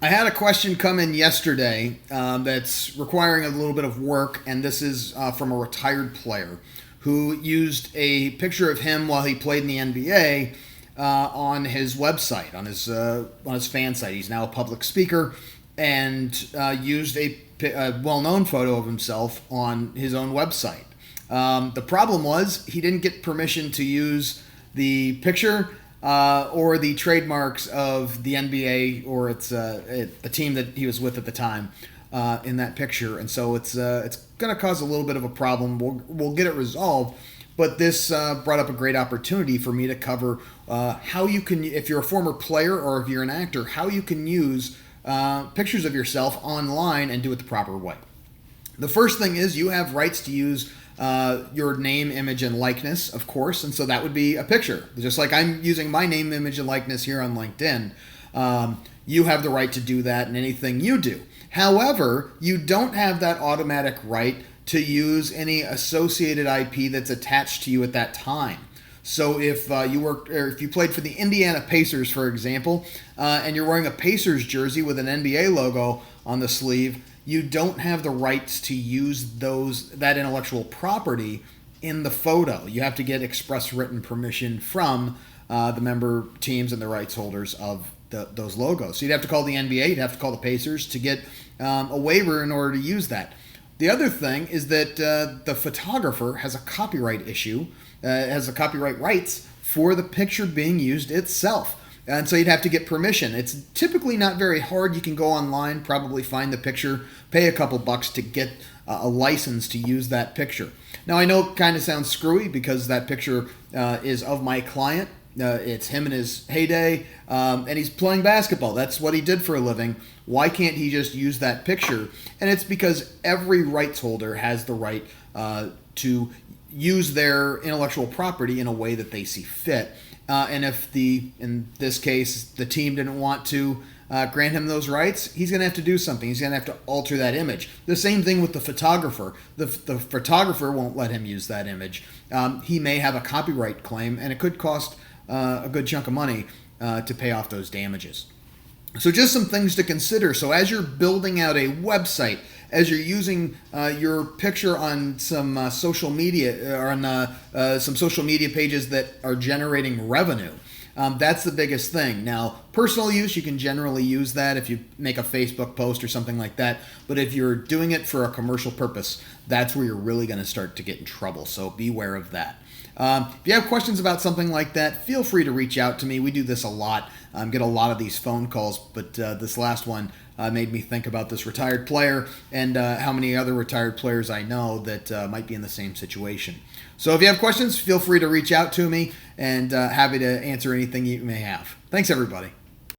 I had a question come in yesterday that's requiring a little bit of work, and this is from a retired player who used a picture of him while he played in the NBA on his website, on his fan site. He's now a public speaker, and used a well-known photo of himself on his own website. The problem was he didn't get permission to use the picture or the trademarks of the NBA or the team that he was with at the time in that picture, and so it's going to cause a little bit of a problem. We'll get it resolved, but this brought up a great opportunity for me to cover how you can, if you're a former player or if you're an actor, how you can use pictures of yourself online and do it the proper way. The first thing is you have rights to use your name, image, and likeness, of course, and so that would be a picture. Just like I'm using my name, image, and likeness here on LinkedIn, you have the right to do that in anything you do. However, you don't have that automatic right to use any associated IP that's attached to you at that time. So if you played for the Indiana Pacers, for example, and you're wearing a Pacers jersey with an NBA logo on the sleeve, you don't have the rights to use that intellectual property in the photo. You have to get express written permission from the member teams and the rights holders of those logos. So you'd have to call the NBA, you'd have to call the Pacers to get a waiver in order to use that. The other thing is that the photographer has a copyright issue, has the copyright rights for the picture being used itself. And so you'd have to get permission. It's typically not very hard. You can go online, probably find the picture, pay a couple bucks to get a license to use that picture. Now, I know it kind of sounds screwy because that picture is of my client. It's him in his heyday, and he's playing basketball. That's what he did for a living. Why can't he just use that picture? And it's because every rights holder has the right to use their intellectual property in a way that they see fit. And if in this case, the team didn't want to grant him those rights, he's going to have to do something. He's going to have to alter that image. The same thing with the photographer. The photographer won't let him use that image. He may have a copyright claim, and it could cost a good chunk of money to pay off those damages. So just some things to consider. So as you're building out a website, as you're using your picture on some social media or on some social media pages that are generating revenue, that's the biggest thing. Now, personal use, you can generally use that if you make a Facebook post or something like that. But if you're doing it for a commercial purpose, that's where you're really going to start to get in trouble. So beware of that. If you have questions about something like that, feel free to reach out to me. We do this a lot. Get a lot of these phone calls, but this last one made me think about this retired player and how many other retired players I know that might be in the same situation. So if you have questions, feel free to reach out to me, and happy to answer anything you may have. Thanks, everybody.